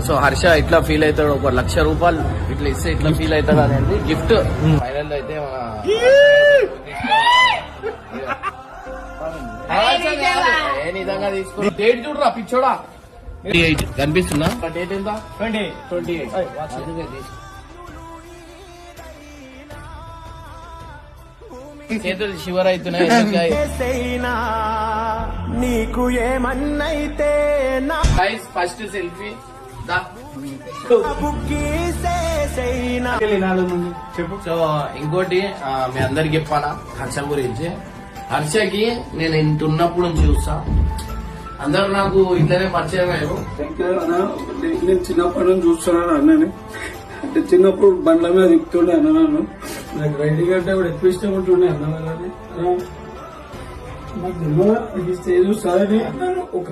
So Harsha ఇట్లా feel అవుతాడు, ఒక 1,00,000 రూపాయలు ఇట్లా ఇస్తే ఇట్లా ఫీల్ అవుతాడు అనేది గిఫ్ట్. ఫైనల్ అయితే నిజంగా తీసుకో. డేట్ చూడరా పిచ్చోడా, 28 కనిపిస్తుందా? డేట్ ఎంత? 28. చేతులు షివర్ అవుతున్నాయి. నీకు ఏమన్నైతే ఫస్ట్ సెల్ఫీ చెప్పు. సో ఇంకోటి మీ అందరికి చెప్పాలా హర్ష గురించి. హర్షకి నేను ఇంత ఉన్నప్పుడు నుంచి చూస్తా, అందరు నాకు ఇట్లనే పరిచయం అయ్యారు. నేను చిన్నప్పటి నుంచి చూస్తున్నాను అన్నని. అంటే చిన్నప్పుడు బండ్ల మీద తిప్పుతుండే అన్న, నన్ను నాకు రైడింగ్ అంటే కూడా ఎక్కువ ఇష్టం ఉంటుండే అన్న వాళ్ళని. నాకు స్టేజ్ చూస్తారని అన్నాను. ఒక